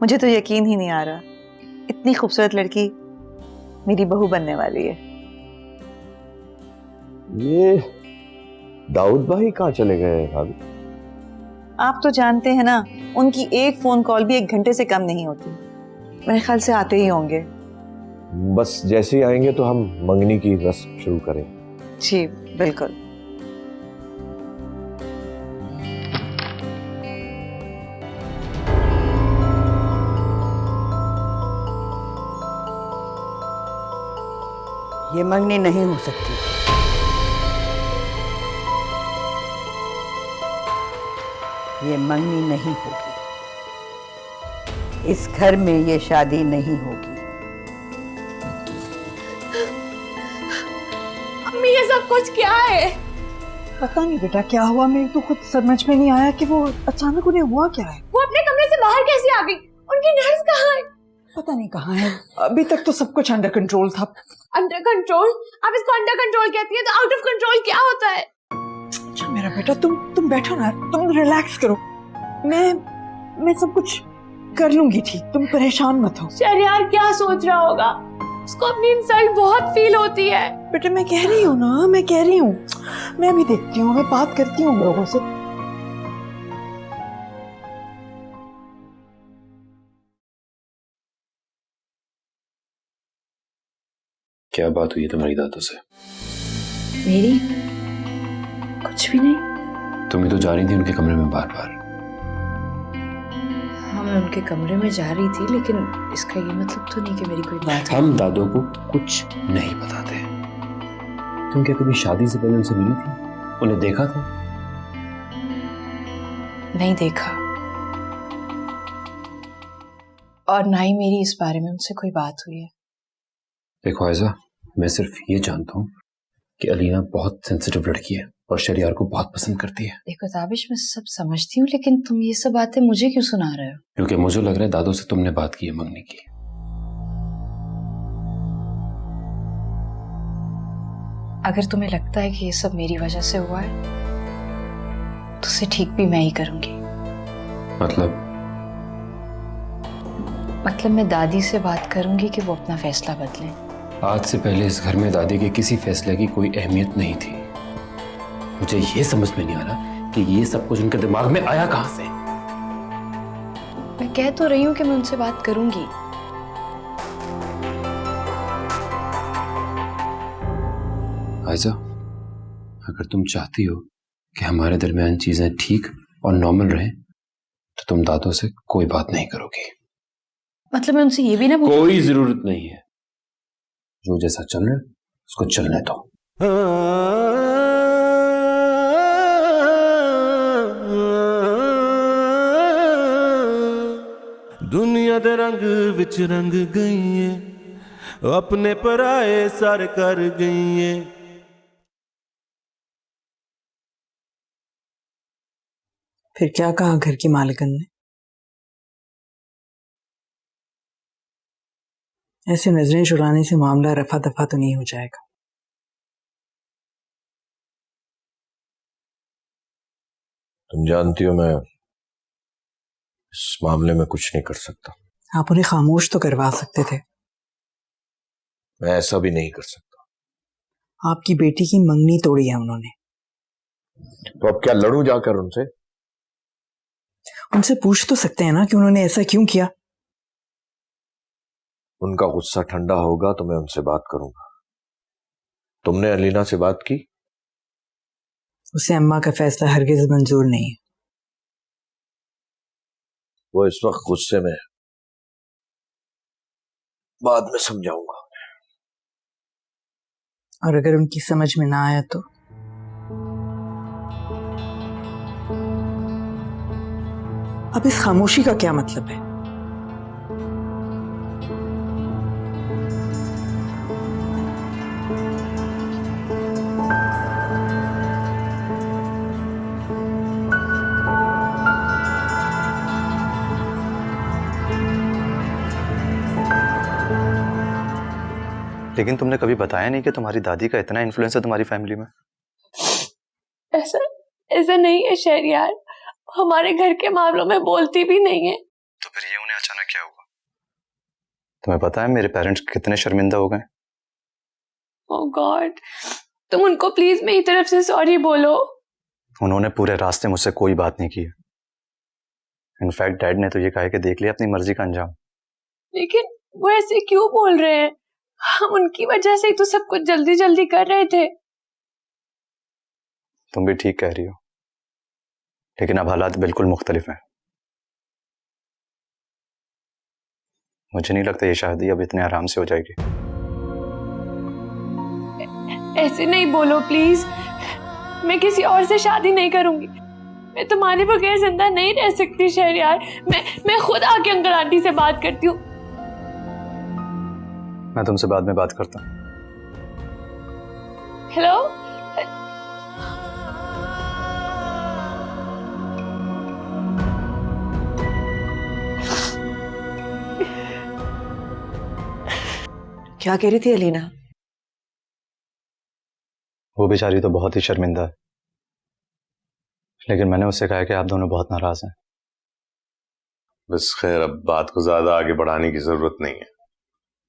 मुझे तो यकीन ही नहीं आ रहा, इतनी खूबसूरत लड़की मेरी बहू बनने वाली है। ये दाऊद भाई कहाँ चले गए भाभी? आप तो जानते हैं ना, उनकी एक फोन कॉल भी 1 घंटे से कम नहीं होती। मेरे ख्याल से आते ही होंगे। बस जैसे ही आएंगे तो हम मंगनी की रस्म शुरू करें। जी बिल्कुल। ये मंगनी नहीं हो सकती। ये मंगनी नहीं होगी। इस घर में ये शादी नहीं होगी। अम्मी ये सब कुछ क्या है? पता नहीं बेटा क्या हुआ, मेरे तो खुद समझ में नहीं आया कि वो अचानक उन्हें हुआ क्या है। वो अपने कमरे से बाहर कैसे आ गई? उनकी नर्स कहाँ है? पता नहीं कहाँ है। अभी तक तो सब कुछ अंडर कंट्रोल था। Under control? आप इसको अंडर कंट्रोल कहती है तो आउट ऑफ कंट्रोल क्या होता है? अच्छा मेरा बेटा, तुम बैठो ना, तुम रिलैक्स करो। मैं सब कुछ कर लूंगी ठीक, तुम परेशान मत हो। शहरयार क्या सोच रहा होगा? उसको अपनी इंसल्ट बहुत फील होती है। बेटा मैं कह रही हूँ ना, मैं कह रही हूँ, मैं अभी देखती हूँ, मैं बात करती हूँ लोगों से। क्या बात हुई है तुम्हारी दादू से? मेरी कुछ भी नहीं। तुम ही तो जा रही थी उनके कमरे में बार बार। हाँ मैं उनके कमरे में जा रही थी, लेकिन इसका ये मतलब तो नहीं कि मेरी कोई बात है। हम दादू को कुछ नहीं बताते। तुम क्या कभी शादी से पहले उनसे मिली थी? उन्हें देखा था? नहीं देखा, और ना ही मेरी इस बारे में उनसे कोई बात हुई है। देखो आयजा, मैं सिर्फ ये जानता हूँ कि अलीना बहुत सेंसिटिव लड़की है और शहरयार को बहुत पसंद करती है। देखो ताबिश, मैं सब समझती हूँ, लेकिन तुम ये सब बातें मुझे क्यों सुना रहे हो? क्योंकि मुझे लग रहा है दादू से तुमने बात की है मंगनी की। अगर तुम्हें लगता है कि ये सब मेरी वजह से हुआ है तो उसे ठीक भी मैं ही करूंगी। मतलब मैं दादी से बात करूंगी कि वो अपना फैसला बदलें। आज से पहले इस घर में दादी के किसी फैसले की कोई अहमियत नहीं थी। मुझे ये समझ में नहीं आ रहा कि ये सब कुछ उनके दिमाग में आया कहां से। मैं कह तो रही हूँ कि मैं उनसे बात करूंगी। आयजा, अगर तुम चाहती हो कि हमारे दरमियान चीजें ठीक और नॉर्मल रहें तो तुम दादू से कोई बात नहीं करोगी। मतलब मैं उनसे ये भी ना कोई जरूरत नहीं है। जो जैसा चल रहा है उसको चलने दो। दुनिया दे रंग विच रंग गई है, अपने पराए सर कर गई है। फिर क्या कहा घर की मालिकन ने? ऐसे नजरें चुराने से मामला रफा दफा तो नहीं हो जाएगा। तुम जानती हो मैं इस मामले में कुछ नहीं कर सकता। आप उन्हें खामोश तो करवा सकते थे। मैं ऐसा भी नहीं कर सकता। आपकी बेटी की मंगनी तोड़ी है उन्होंने। तो अब क्या लड़ूं जाकर उनसे? उनसे पूछ तो सकते हैं ना कि उन्होंने ऐसा क्यों किया। उनका गुस्सा ठंडा होगा तो मैं उनसे बात करूंगा। तुमने अलीना से बात की? उसे अम्मा का फैसला हरगिज मंजूर नहीं है। वो इस वक्त गुस्से में है, बाद में समझाऊंगा। और अगर उनकी समझ में ना आया तो? अब इस खामोशी का क्या मतलब है? लेकिन तुमने कभी बताया नहीं कि तुम्हारी दादी का इतना इन्फ्लुएंस है तुम्हारी फैमिली में। ऐसा ऐसा नहीं है शहरयार, हमारे घर के मामलों में बोलती भी नहीं है। तो फिर ये उन्हें अचानक क्या तुम्हें पता है मेरे पेरेंट्स कितने शर्मिंदा हो गए? ओह गॉड, तुम उनको प्लीज मेरी तरफ से सॉरी बोलो। उन्होंने पूरे रास्ते मुझसे कोई बात नहीं की। इनफैक्ट डैड ने तो ये कहा कि देख लिया अपनी मर्जी का अंजाम। लेकिन वो ऐसे क्यों बोल रहे हैं? हम उनकी वजह से ही तो सब कुछ जल्दी जल्दी कर रहे थे। तुम भी ठीक कह रही हो, लेकिन अब हालात बिल्कुल मुख्तलिफ हैं। मुझे नहीं लगता ये शादी अब इतने आराम से हो जाएगी। ऐसे नहीं बोलो प्लीज, मैं किसी और से शादी नहीं करूंगी। मैं तुम्हारे बगैर जिंदा नहीं रह सकती शहरयार। मैं खुद आके अंकल आंटी से बात करती हूँ। मैं तुमसे बाद में बात करता हूँ। हेलो, क्या कह रही थी अलीना? वो बेचारी तो बहुत ही शर्मिंदा है, लेकिन मैंने उससे कहा कि आप दोनों बहुत नाराज हैं। बस खैर, अब बात को ज्यादा आगे बढ़ाने की जरूरत नहीं है।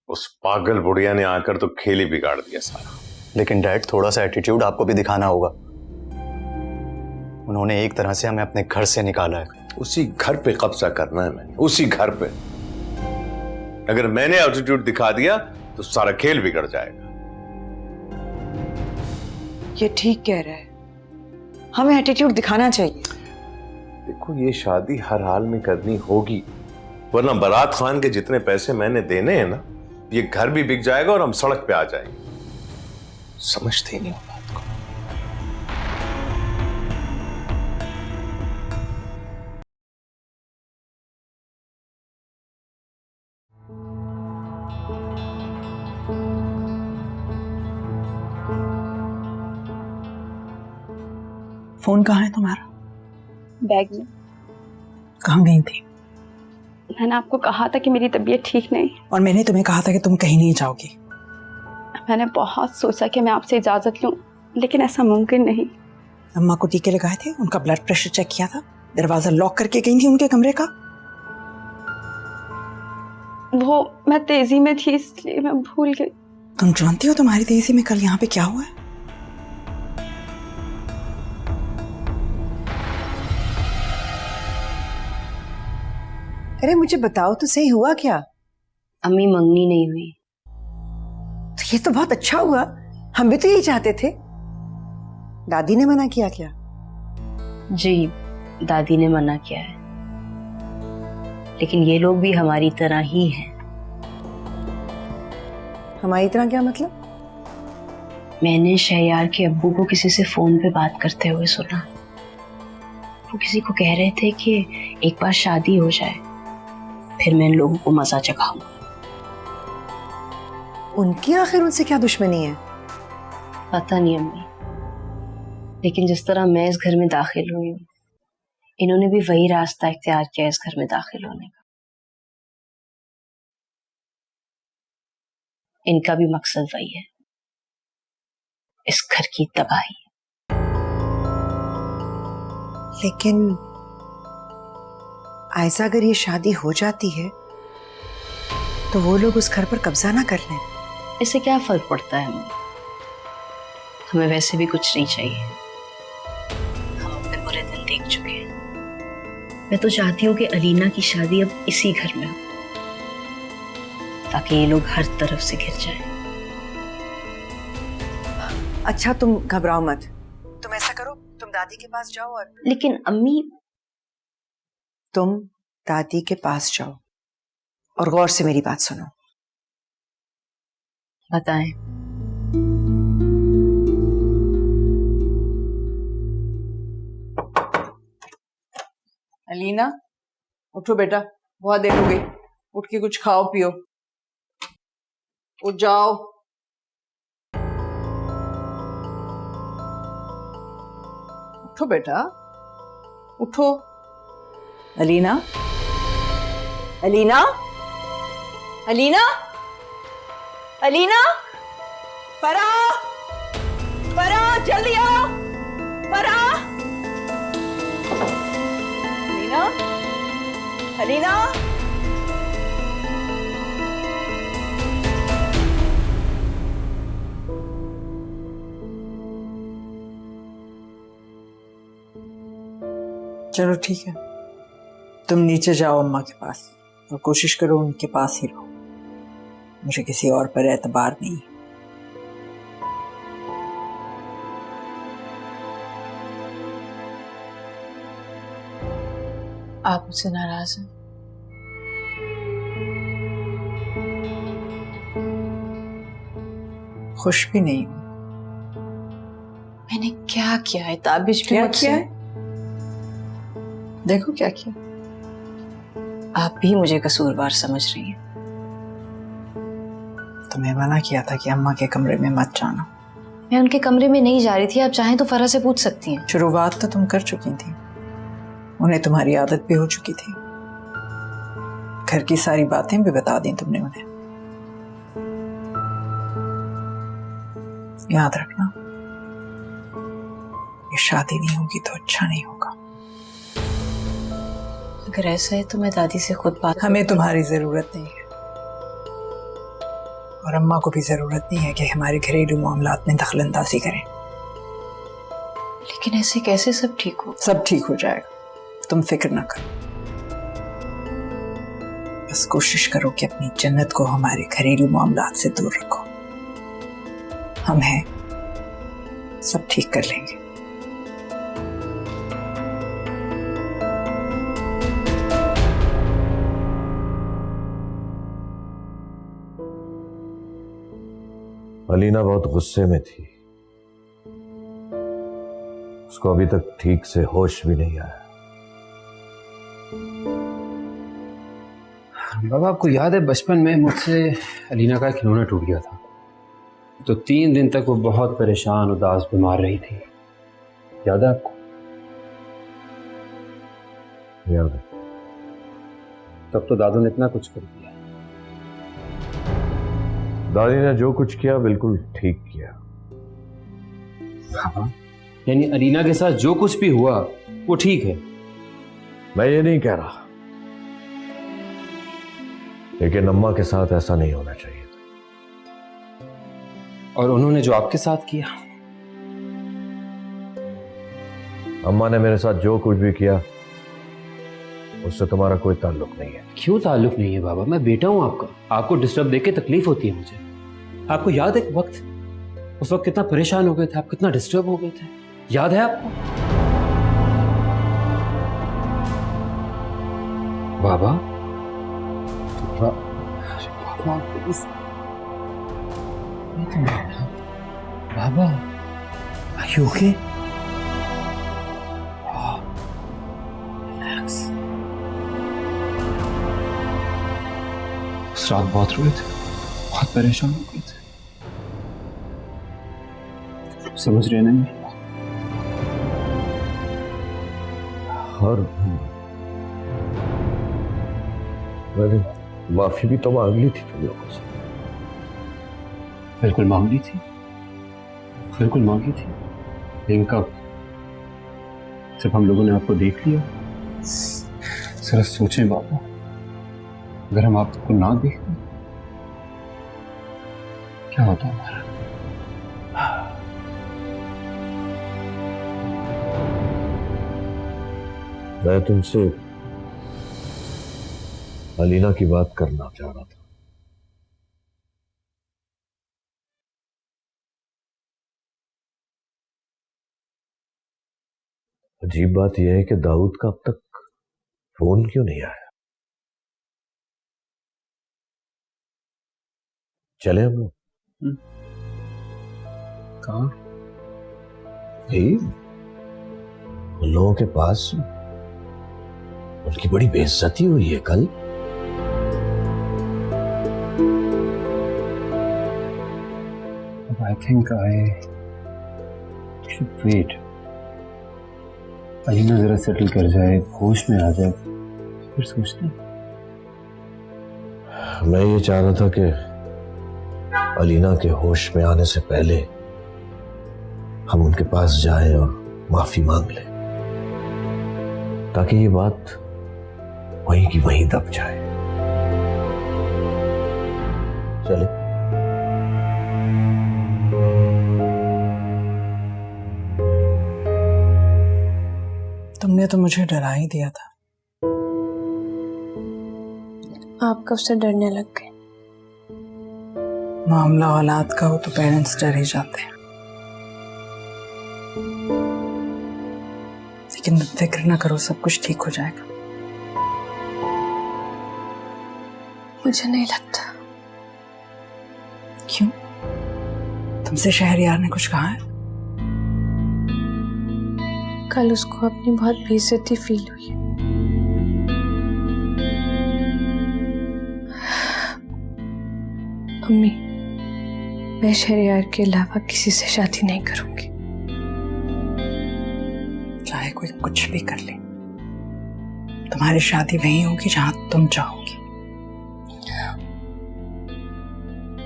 उस पागल बुढ़िया ने आकर तो खेल ही बिगाड़ दिया सारा। लेकिन डैड, थोड़ा सा एटीट्यूड आपको भी दिखाना होगा। उन्होंने एक तरह से हमें अपने घर से निकाला है। उसी घर पे कब्जा करना है मैंने, उसी घर पे। अगर मैंने एटीट्यूड दिखा दिया तो सारा खेल बिगड़ जाएगा। ये ठीक कह रहा है, हमें एटीट्यूड दिखाना चाहिए। देखो, ये शादी हर हाल में करनी होगी, वरना बारात खान के जितने पैसे मैंने देने हैं ना, ये घर भी बिक जाएगा और हम सड़क पे आ जाएंगे। समझते ही नहीं हो बात को। फोन कहाँ है तुम्हारा? बैग में। कहाँ गई थी? मैंने आपको कहा था कि मेरी तबीयत ठीक नहीं। और मैंने तुम्हें कहा था कि तुम कहीं नहीं जाओगी। मैंने बहुत सोचा कि मैं आपसे इजाजत लूं, लेकिन ऐसा मुमकिन नहीं। अम्मा को टीके लगाए थे, उनका ब्लड प्रेशर चेक किया था, दरवाजा लॉक करके गई थी उनके कमरे का। वो मैं तेजी में थी इसलिए मैं भूल गई। तुम जानती हो तुम्हारी तेजी में कल यहाँ पे क्या हुआ है? अरे मुझे बताओ तो सही, हुआ क्या? अम्मी, मंगनी नहीं हुई। तो ये तो बहुत अच्छा हुआ, हम भी तो यही चाहते थे। दादी ने मना किया क्या? जी, दादी ने मना किया है, लेकिन ये लोग भी हमारी तरह ही हैं। हमारी तरह क्या मतलब? मैंने शहयार के अब्बू को किसी से फोन पे बात करते हुए सुना। वो किसी को कह रहे थे कि एक बार शादी हो जाए, फिर मैं इन लोगों को मजा चखाऊंगा। उनकी आखिर उनसे क्या दुश्मनी है? पता नहीं अम्मी, लेकिन जिस तरह मैं इस घर में दाखिल हुई हूँ, इन्होंने भी वही रास्ता इख्तियार किया इस घर में दाखिल होने का। इनका भी मकसद वही है, इस घर की तबाही। लेकिन आयशा, अगर ये शादी हो जाती है तो वो लोग उस घर पर कब्जा ना कर लें। इससे क्या फर्क पड़ता है अम्मी? हमें वैसे भी कुछ नहीं चाहिए, हम अपने बुरे दिन देख चुके हैं। मैं तो चाहती हूँ कि अलीना की शादी अब इसी घर में हो, ताकि ये लोग हर तरफ से घिर जाएं। अच्छा, तुम घबराओ मत। तुम ऐसा करो, तुम दादी के पास जाओ और लेकिन अम्मी, तुम दादी के पास जाओ और गौर से मेरी बात सुनो। बताएं। अलीना, उठो बेटा, बहुत देर हो गई। उठ के कुछ खाओ पियो। उठ जाओ। उठो बेटा, उठो। अलीना, अलीना, अलीना, अलीना, फराह, फराह, जल्दी आओ, फराह, अलीना, अलीना, चलो ठीक है, तुम नीचे जाओ अम्मा के पास और कोशिश करो उनके पास ही रहो। मुझे किसी और पर एतबार नहीं है। आप मुझसे नाराज हैं? खुश भी नहीं हूं। मैंने क्या किया है? ताबिश भी क्या मुझसे किया है? देखो क्या किया। आप भी मुझे कसूरवार समझ रही हैं। तुम्हें मना किया था कि अम्मा के कमरे में मत जाना। मैं उनके कमरे में नहीं जा रही थी। आप चाहें तो फरा से पूछ सकती हैं। शुरुआत तो तुम कर चुकी थी, उन्हें तुम्हारी आदत भी हो चुकी थी। घर की सारी बातें भी बता दी तुमने उन्हें। याद रखना, ये शादी नहीं होगी तो अच्छा नहीं होगा। अगर ऐसा है तो मैं दादी से खुद बात। हमें तुम्हारी जरूरत नहीं है और अम्मा को भी जरूरत नहीं है कि हमारे घरेलू मामलात में दखलंदाजी करें। लेकिन ऐसे कैसे सब ठीक हो? सब ठीक हो जाएगा, तुम फिक्र ना करो। बस कोशिश करो कि अपनी जन्नत को हमारे घरेलू मामलात से दूर रखो। हम हैं, सब ठीक कर लेंगे। अलीना बहुत गुस्से में थी, उसको अभी तक ठीक से होश भी नहीं आया। बाबा आपको याद है बचपन में मुझसे अलीना का खिलौना टूट गया था, तो 3 दिन तक वो बहुत परेशान उदास बीमार रही थी। याद है आपको? याद है। तब तो दादू ने इतना कुछ कर दिया। दादी ने जो कुछ किया बिल्कुल ठीक किया। हाँ, यानी अलीना के साथ जो कुछ भी हुआ वो ठीक है? मैं ये नहीं कह रहा, लेकिन अम्मा के साथ ऐसा नहीं होना चाहिए था। और उन्होंने जो आपके साथ किया? अम्मा ने मेरे साथ जो कुछ भी किया उससे तुम्हारा कोई ताल्लुक नहीं है। क्यों ताल्लुक नहीं है बाबा? मैं बेटा हूं आपका, आपको डिस्टर्ब देके तकलीफ होती है मुझे। आपको याद है उस वक्त कितना परेशान हो गए थे आप, कितना डिस्टर्ब हो गए थे? याद है आपको? बाबा बाबा are you okay? Relax. उस रात बहुत रोए थे, बहुत परेशान हो गए थे। समझ रहे नहीं? और मैंने माफी भी तो मांग ली थी तुम लोगों से। बिल्कुल मांगी थी, बिल्कुल मांगी थी, लेकिन कब? जब हम लोगों ने आपको देख लिया। जरा सोचें बाबा, अगर हम आपको ना देखते क्या होता हमारा? मैं तुमसे अलीना की बात करना चाह रहा था। अजीब बात यह है कि दाऊद का अब तक फोन क्यों नहीं आया? चले हम लोग? कहाँ? उन लोगों के पास उनकी बड़ी बेइज्जती हुई है कल। I think I should wait. Alina जरा सेटल कर जाए, होश में आ जाए, फिर सोचते हैं। मैं ये चाह रहा था कि अलीना के होश में आने से पहले हम उनके पास जाएं और माफी मांग लें, ताकि ये बात वहीं की वहीं दब जाए। चले? तुमने तो मुझे डरा ही दिया था। आप कब से डरने लग गए? मामला औलाद का हो तो पेरेंट्स डर ही जाते हैं। लेकिन फिक्र ना करो, सब कुछ ठीक हो जाएगा। मुझे नहीं लगता। क्यों? तुमसे शहरयार ने कुछ कहा है? कल उसको अपनी बहुत बेइज्जती फील हुई। अम्मी, मैं शहरयार के अलावा किसी से शादी नहीं करूंगी। चाहे कोई कुछ भी कर ले, तुम्हारी शादी वहीं होगी जहां तुम चाहोगी।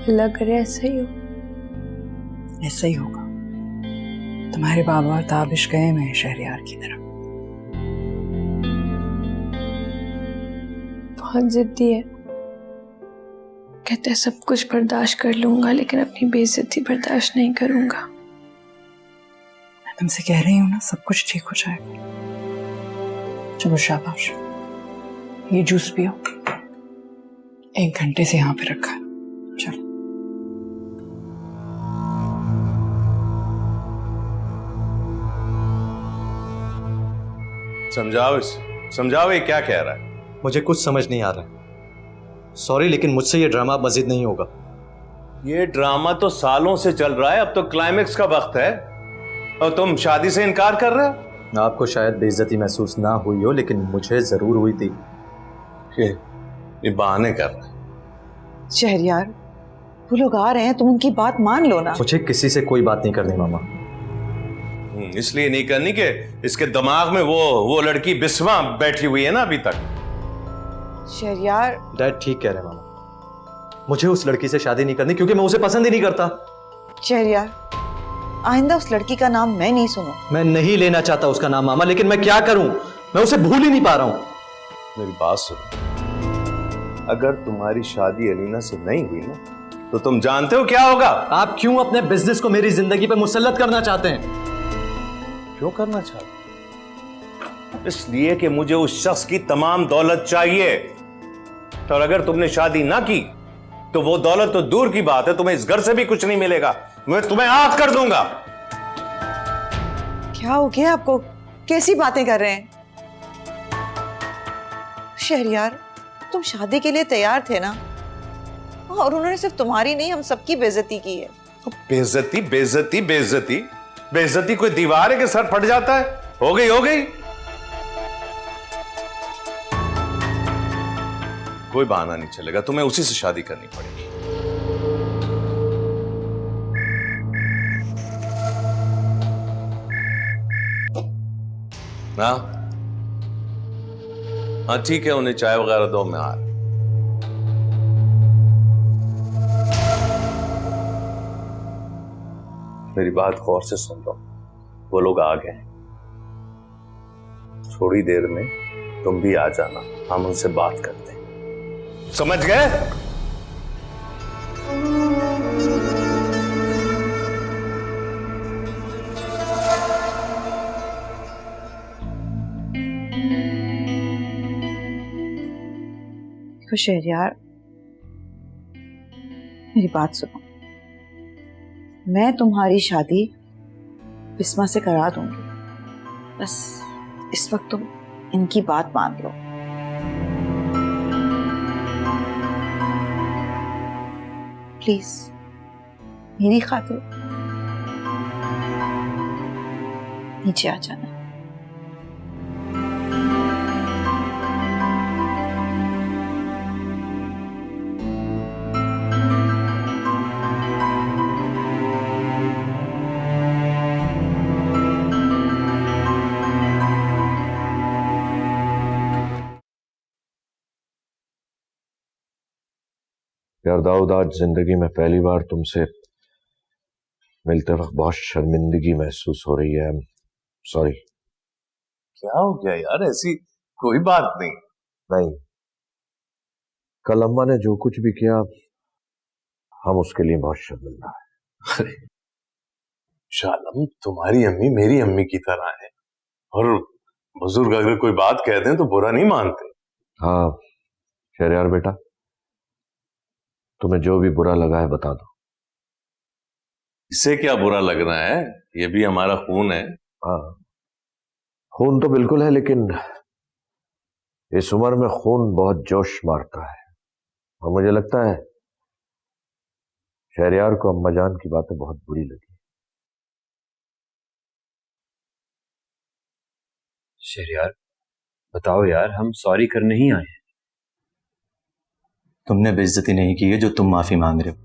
अल्लाह करे ऐसा ही हो। ऐसा ही होगा। तुम्हारे बाबा और ताबिश गए में शहरयार की तरफ। बहुत जिद्दी है, कहते हैं सब कुछ बर्दाश्त कर लूंगा लेकिन अपनी बेइज्जती बर्दाश्त नहीं करूंगा। मैं तुमसे कह रही हूँ ना, सब कुछ ठीक हो जाएगा। चलो शाबाश, ये जूस पियो। 1 घंटे से यहाँ पे रखा है। चलो। समझाओ ये क्या कह रहा है। मुझे कुछ समझ नहीं आ रहा है। सॉरी, लेकिन मुझसे ये ड्रामा मजीद नहीं होगा। ये ड्रामा तो सालों से चल रहा है, अब तो क्लाइमेक्स का वक्त है और तुम शादी से इनकार कर रहे हो। आपको शायद बेइज्जती महसूस ना हुई हो, लेकिन मुझे जरूर हुई थी। ये बहाने कर रहा है। शहरयार, वो लोग आ रहे हैं, तुम उनकी बात मान लो ना। मुझे किसी से कोई बात नहीं करनी मामा। इसलिए नहीं करनी कि इसके दिमाग में वो लड़की बिस्वा बैठी हुई है ना अभी तक। शहरयार, डैड ठीक कह रहे हैं मामा। मुझे उस लड़की से शादी नहीं करनी क्योंकि मैं उसे पसंद ही नहीं करता। शहरयार, आइंदा उस लड़की का नाम मैं नहीं सुनूं। मैं नहीं लेना चाहता उसका नाम मामा, लेकिन मैं क्या करूं? मैं उसे भूल ही नहीं पा रहा हूं। मेरी बात सुनो, अगर तुम्हारी शादी अलीना से नहीं हुई ना तो तुम जानते हो क्या होगा। आप क्यों अपने बिजनेस को मेरी जिंदगी पे मुसल्लत करना चाहते हैं? क्यों करना चाहते? इसलिए कि मुझे उस शख्स की तमाम दौलत चाहिए, और अगर तुमने शादी ना की तो वो दौलत तो दूर की बात है, तुम्हें इस घर से भी कुछ नहीं मिलेगा। मैं तुम्हें आग कर दूंगा। क्या हो गया आपको? कैसी बातें कर रहे हैं? शहरयार, तुम शादी के लिए तैयार थे ना, और उन्होंने सिर्फ तुम्हारी नहीं हम सबकी बेइज्जती की है। बेइज्जती बेइज्जती बेइज्जती बेइज्जती कोई दीवार है कि सर फट जाता है? हो गई हो गई। कोई बहाना नहीं चलेगा, तुम्हें उसी से शादी करनी पड़ेगी। हाँ ठीक है, उन्हें चाय वगैरह दो, मैं आ रहा। मेरी बात गौर से सुन लो, वो लोग आ गए। थोड़ी देर में तुम भी आ जाना, हम उनसे बात करते हैं। समझ गए? तो शहरयार, मेरी बात सुनो, मैं तुम्हारी शादी बिस्मा से करा दूंगी, बस इस वक्त तुम इनकी बात मान लो। प्लीज मेरी खातिर नीचे आ जाना। यार दाऊद, आज जिंदगी में पहली बार तुमसे मिलते वक्त बहुत शर्मिंदगी महसूस हो रही है। सॉरी। क्या हो गया यार? ऐसी कोई बात नहीं। नहीं, कल अम्मा ने जो कुछ भी किया हम उसके लिए बहुत शर्मिंदा है। अरे शालम, तुम्हारी अम्मी मेरी अम्मी की तरह है और बुजुर्ग अगर कोई बात कह दें तो बुरा नहीं मानते। हाँ शहरयार बेटा, तुम्हें जो भी बुरा लगा है बता दो। इससे क्या बुरा लगना है, ये भी हमारा खून है। हाँ खून तो बिल्कुल है, लेकिन इस उम्र में खून बहुत जोश मारता है, और मुझे लगता है शहरयार को अम्माजान की बातें बहुत बुरी लगी। शहरयार बताओ यार, हम सॉरी करने ही आए हैं। तुमने बेइज्जती नहीं की है जो तुम माफी मांग रहे हो,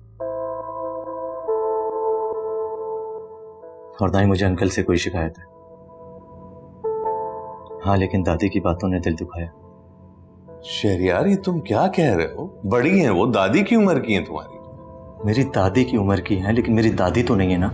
और ना ही मुझे अंकल से कोई शिकायत है। हाँ लेकिन दादी की बातों ने दिल दुखाया। शहरयार ये तुम क्या कह रहे हो? बड़ी हैं वो, दादी की उम्र की हैं तुम्हारी। मेरी दादी की उम्र की है, लेकिन मेरी दादी तो नहीं है ना।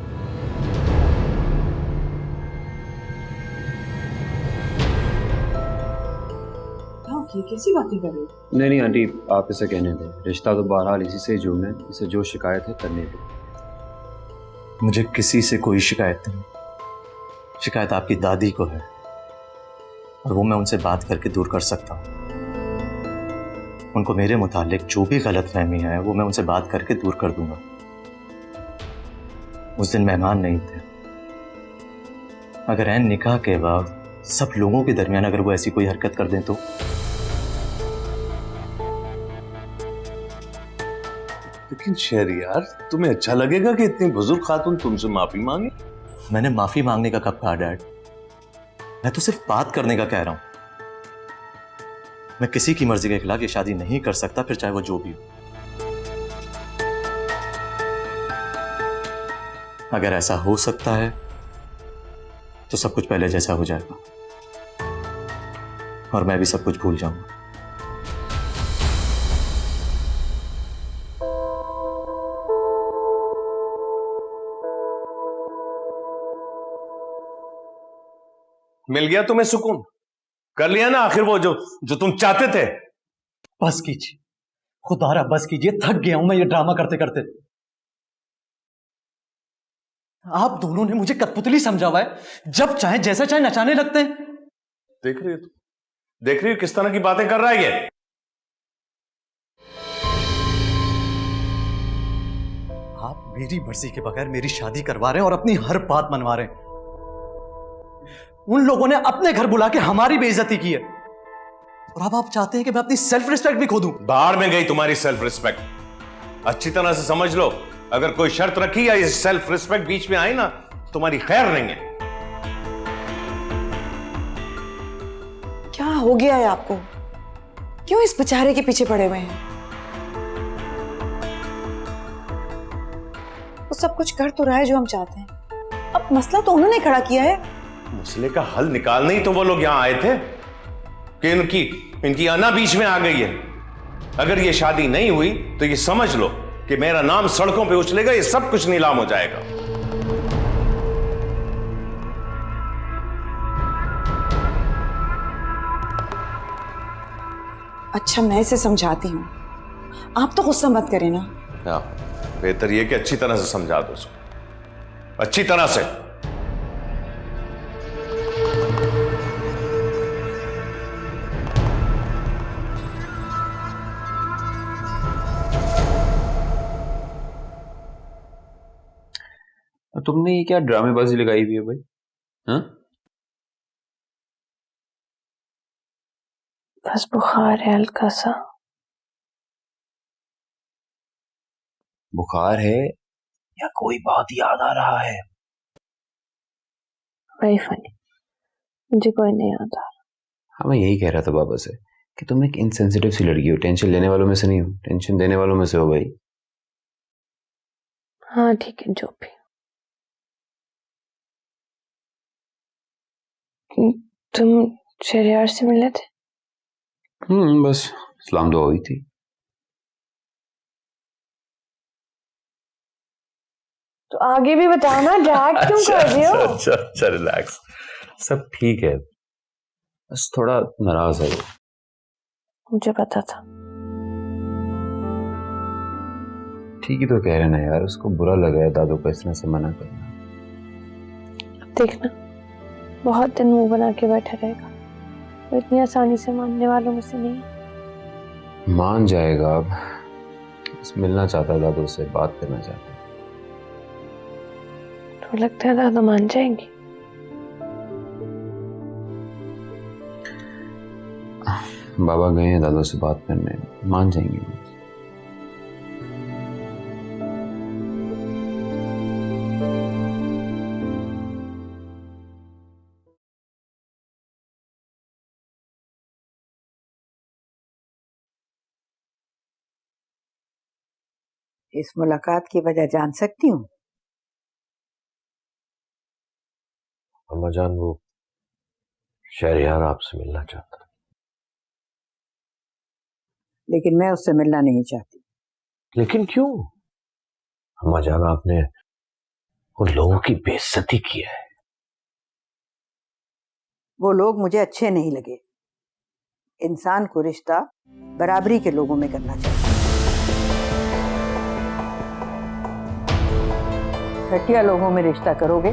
कैसी बातें कर रही हो? नहीं आंटी, आप इसे कहने दें, रिश्ता तो बहरहाल इसी से ही जुड़ना है, इसे जो शिकायत है करने दें। मुझे किसी से कोई शिकायत नहीं, शिकायत आपकी दादी को है, और वो मैं उनसे बात करके दूर कर सकता हूँ। उनको मेरे मुतालिक जो भी गलतफहमी है वो मैं उनसे बात करके दूर कर दूंगा। उस दिन मेहमान नहीं थे, अगर ऐन निकाह के बाद सब लोगों के दरमियान अगर वो ऐसी कोई हरकत कर दें तो लेकिन शहरयार तुम्हें अच्छा लगेगा कि इतनी बुजुर्ग खातून तुमसे माफी मांगे? मैंने माफी मांगने का कब कहा डैड? मैं तो सिर्फ बात करने का कह रहा हूं। मैं किसी की मर्जी के खिलाफ ये शादी नहीं कर सकता, फिर चाहे वो जो भी हो। अगर ऐसा हो सकता है तो सब कुछ पहले जैसा हो जाएगा, और मैं भी सब कुछ भूल जाऊंगा। मिल गया तुम्हें सुकून? कर लिया ना आखिर वो जो तुम चाहते थे? बस कीजिए खुदारा, बस कीजिए, थक गया हूं मैं ये ड्रामा करते करते। आप दोनों ने मुझे कठपुतली समझा हुआ है, जब चाहे जैसा चाहे नचाने लगते हैं। देख रही हो तुम, देख रही हो किस तरह की बातें कर रहा है ये? आप मेरी मर्जी के बगैर मेरी शादी करवा रहे हैं और अपनी हर बात मनवा रहे हैं। उन लोगों ने अपने घर बुला के हमारी बेइज्जती की है, और अब आप चाहते हैं कि मैं अपनी सेल्फ रिस्पेक्ट भी खो दूं। बाहर में गई तुम्हारी सेल्फ रिस्पेक्ट। अच्छी तरह से समझ लो, अगर कोई शर्त रखी या ये सेल्फ रिस्पेक्ट बीच में आई ना, तुम्हारी खैर नहीं है। क्या हो गया है आपको? क्यों इस बेचारे के पीछे पड़े हुए हैं? वो सब कुछ कर तो रहा है जो हम चाहते हैं। अब मसला तो उन्होंने खड़ा किया है। मसले का हल निकालने ही तो वो लोग यहां आए थे कि इनकी अना बीच में आ गई है। अगर ये शादी नहीं हुई तो ये समझ लो कि मेरा नाम सड़कों पे उछलेगा, ये सब कुछ नीलाम हो जाएगा। अच्छा मैं इसे समझाती हूँ, आप तो गुस्सा मत करें ना। हाँ, बेहतर ये कि अच्छी तरह से समझा दो उसको, अच्छी तरह से। तुमने ये क्या ड्रामेबाजी लगाई हुई है भाई? हाँ बस बुखार है हल्का सा। बुखार है या कोई बात याद आ रहा है? वेरी फनी, मुझे कोई नहीं आता। हाँ मैं यही कह रहा था बाबा से कि तुम एक इनसेंसिटिव सी लड़की हो, टेंशन लेने वालों में से नहीं हो, टेंशन देने वालों में से हो भाई। हाँ ठीक है, जो भी। तुम शहरयार से मिले थे? बस सलाम दुआ हुई थी। तो आगे भी बताओ ना, ड्रैग क्यों कर रहे हो? अच्छा रिलैक्स, सब ठीक है, बस थोड़ा नाराज है। मुझे पता था। ठीक ही तो कह रहे ना यार, उसको बुरा लगा है दादू को इस तरह से मना करना। अब देखना बहुत दिन मुंह बना के बैठा रहेगा। वो इतनी आसानी से मानने वालों में से नहीं। मान जाएगा अब, बस मिलना चाहता है दादू से, बात करना चाहता है। तो लगता है दादा मान जाएंगे। बाबा गए हैं दादू से बात करने, मान जाएंगे वो। इस मुलाकात की वजह जान सकती हूँ? अम्मा जान, वो शहरयार आपसे मिलना चाहता है। लेकिन मैं उससे मिलना नहीं चाहती। लेकिन क्यों? अम्मा जान, आपने उन लोगों की बेइज्जती की है। वो लोग मुझे अच्छे नहीं लगे। इंसान को रिश्ता बराबरी के लोगों में करना चाहिए। घटिया लोगों में रिश्ता करोगे,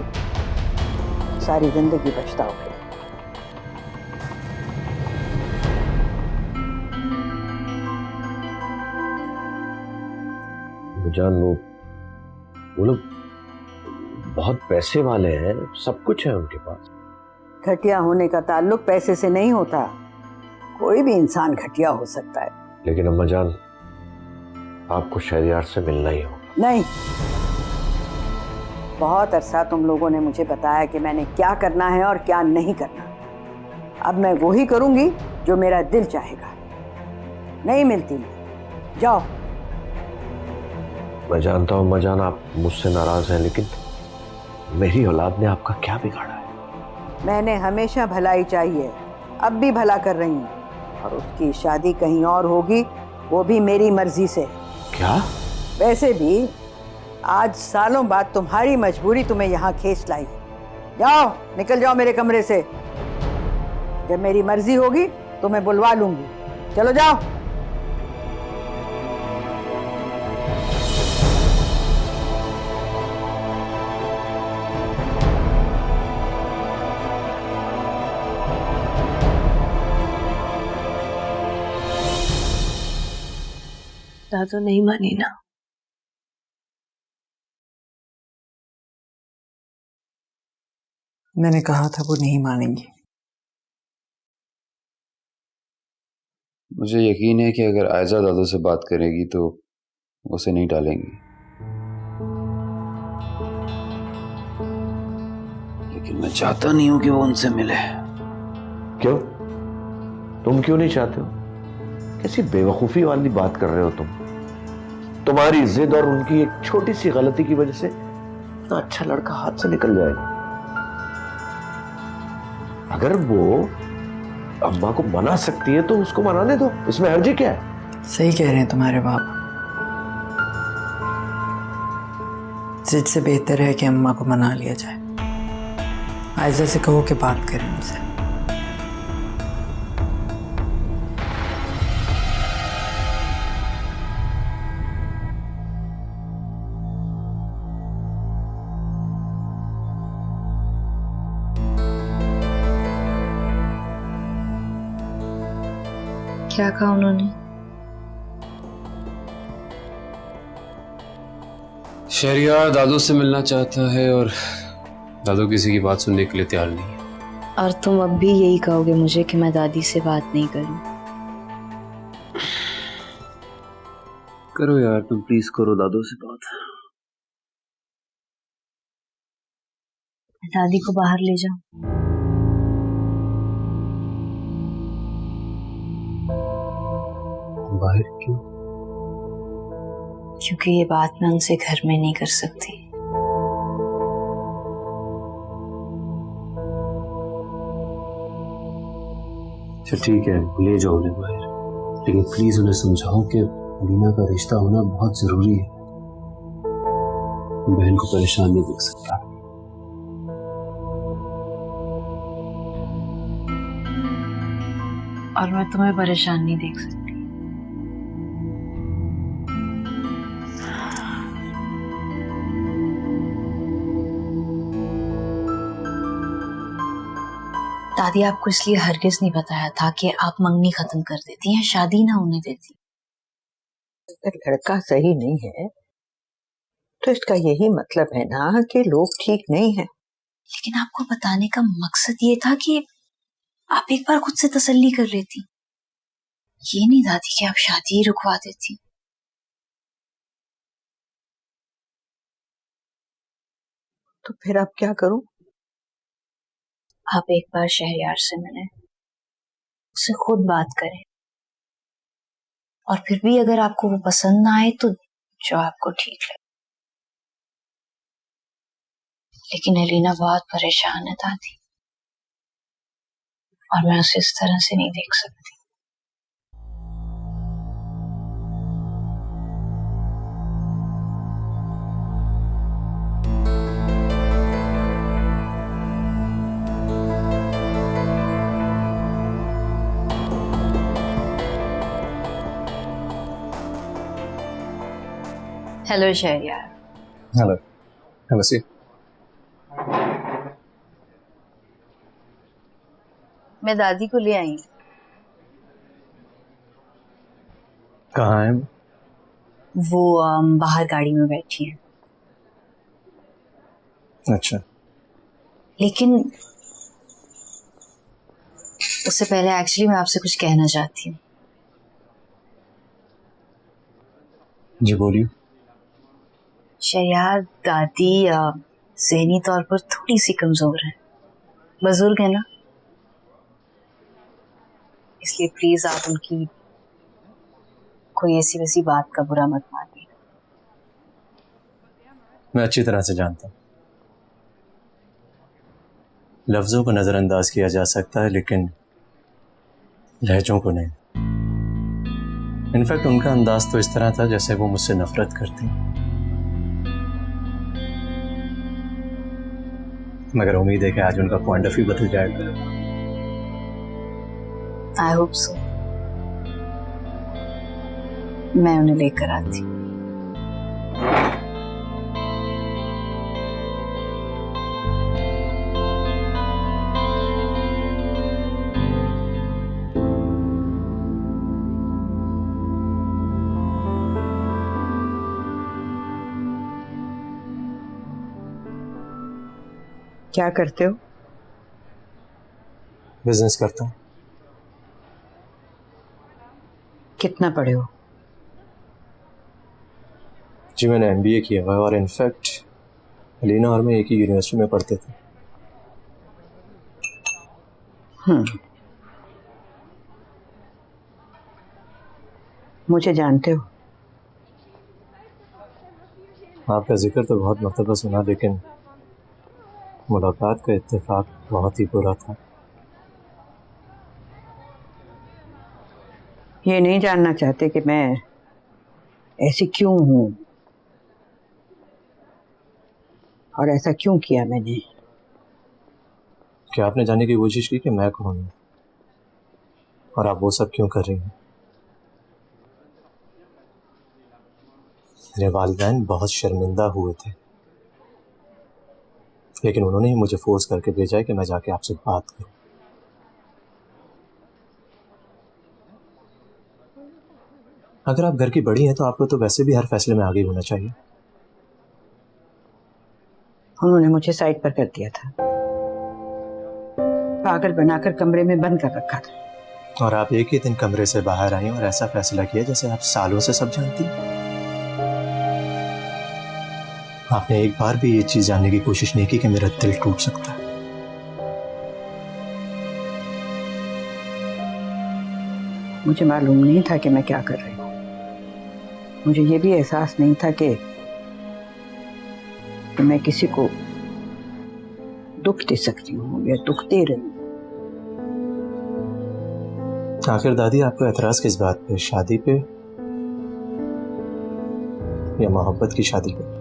सारी जिंदगी पछताओगे। जान, वो लोग बहुत पैसे वाले हैं, सब कुछ है उनके पास। घटिया होने का ताल्लुक पैसे से नहीं होता। कोई भी इंसान घटिया हो सकता है। लेकिन अम्मा जान, आपको शहरयार से मिलना ही होगा। नहीं, बहुत अरसा तुम लोगों ने मुझे बताया कि मैंने क्या करना है और क्या नहीं करना। अब मैं वो ही करूंगी जो मेरा दिल चाहेगा। नहीं मिलती, जाओ। मैं जानता हूँ अम्मा जान, आप मुझसे नाराज हैं, लेकिन मेरी औलाद ने आपका क्या बिगाड़ा है? मैंने हमेशा भलाई चाहिए, अब भी भला कर रही हूँ। और उसकी शादी कहीं और होगी, वो भी मेरी मर्जी से। क्या? वैसे भी आज सालों बाद तुम्हारी मजबूरी तुम्हें यहाँ खींच लाई। जाओ, निकल जाओ मेरे कमरे से। जब मेरी मर्जी होगी तो मैं बुलवा लूंगी। चलो जाओ। दादू नहीं मानी ना? मैंने कहा था वो नहीं मानेंगी। मुझे यकीन है कि अगर आयजा दादू से बात करेगी तो उसे नहीं टालेंगी। लेकिन मैं चाहता नहीं हूं कि वो उनसे मिले। क्यों? तुम क्यों नहीं चाहते हो? कैसी बेवकूफी वाली बात कर रहे हो तुम? तुम्हारी जिद और उनकी एक छोटी सी गलती की वजह से इतना अच्छा लड़का हाथ से निकल जाएगा। अगर वो अम्मा को मना सकती है तो उसको मनाने दो, इसमें हर्जी क्या है? सही कह रहे हैं तुम्हारे बाप। जिद से बेहतर है कि अम्मा को मना लिया जाए। आयजा से कहो कि बात करें उनसे। क्या कहा उन्होंने? शहरयार दादू से मिलना चाहता है और दादू किसी की बात सुनने के लिए तैयार नहीं है। और तुम अब भी यही कहोगे मुझे कि मैं दादी से बात नहीं करूं? करो यार, तुम प्लीज करो दादू से बात। दादी को बाहर ले जाओ। बाहर क्यों? क्योंकि ये बात मैं उनसे घर में नहीं कर सकती। अच्छा ठीक है, ले जाओ उन्हें बाहर, लेकिन प्लीज उन्हें समझाओ कि मीना का रिश्ता होना बहुत जरूरी है। बहन को परेशान नहीं देख सकता। और मैं तुम्हें परेशान नहीं देख सकती। दादी आपको इसलिए हरगिज नहीं बताया था कि आप मंगनी खत्म कर देती हैं, शादी ना होने देती। अगर लड़का सही नहीं है तो इसका यही मतलब है ना कि लोग ठीक नहीं है। लेकिन आपको बताने का मकसद ये था कि आप एक बार खुद से तसल्ली कर लेती, ये नहीं दादी कि आप शादी ही रुकवा देती। तो फिर आप क्या करूं? आप एक बार शहरयार से मिलें, उससे खुद बात करें, और फिर भी अगर आपको वो पसंद ना आए तो जो आपको ठीक लगे। लेकिन एलिना बहुत परेशान है दादी, और मैं उसे इस तरह से नहीं देख सकती। Hello Shahryar. Hello, have a seat. मैं दादी को ले आई। कहाँ है? वो बाहर गाड़ी में बैठी है। अच्छा, लेकिन उससे पहले एक्चुअली मैं आपसे कुछ कहना चाहती हूँ। जी बोलिए। शहरयार, दादी ज़हनी तौर पर थोड़ी सी कमजोर है, बुजुर्ग है ना, इसलिए प्लीज आप उनकी कोई ऐसी वैसी बात का बुरा मत मानिए। मैं अच्छी तरह से जानता हूँ, लफ्जों को नजरअंदाज किया जा सकता है लेकिन लहजों को नहीं। इनफैक्ट उनका अंदाज तो इस तरह था जैसे वो मुझसे नफरत करती, मगर उम्मीद है कि आज उनका पॉइंट ऑफ व्यू बदल जाएगा। I hope so. मैं उन्हें लेकर आती। क्या करते हो? बिजनेस करता हूँ। कितना पढ़े हो? जी मैंने MBA किया हुआ है, और इनफैक्ट एलिना और मैं एक ही यूनिवर्सिटी में पढ़ते थे। मुझे जानते हो? आपका जिक्र तो बहुत मरतबा सुना, लेकिन मुलाकात का इत्तेफाक बहुत ही बुरा था। ये नहीं जानना चाहते कि मैं ऐसी क्यों हूं और ऐसा क्यों किया मैंने? क्या आपने जानने की कोशिश की कि मैं कौन हूं और आप वो सब क्यों कर रही हैं? मेरे वालिदैन बहुत शर्मिंदा हुए थे, लेकिन उन्होंने ही मुझे फोर्स करके भेजा है कि मैं जाके आपसे बात करूं। अगर आप घर की बड़ी हैं तो आपको तो वैसे भी हर फैसले में आगे होना चाहिए। उन्होंने मुझे साइड पर कर दिया था, पागल बनाकर कमरे में बंद कर रखा था। और आप एक ही दिन कमरे से बाहर आई और ऐसा फैसला किया जैसे आप सालों से सब जानती। आपने एक बार भी ये चीज जानने की कोशिश नहीं की कि मेरा दिल टूट सकता है। मुझे मालूम नहीं था कि मैं क्या कर रही हूँ। मुझे ये भी एहसास नहीं था कि मैं किसी को दुख दे सकती हूँ या दुख दे रही हूँ। आखिर दादी आपको एतराज किस बात पे, शादी पे या मोहब्बत की शादी पे?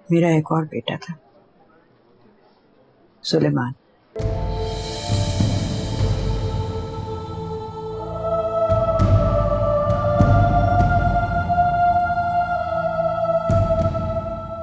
मेरा एक और बेटा था, सुलेमान।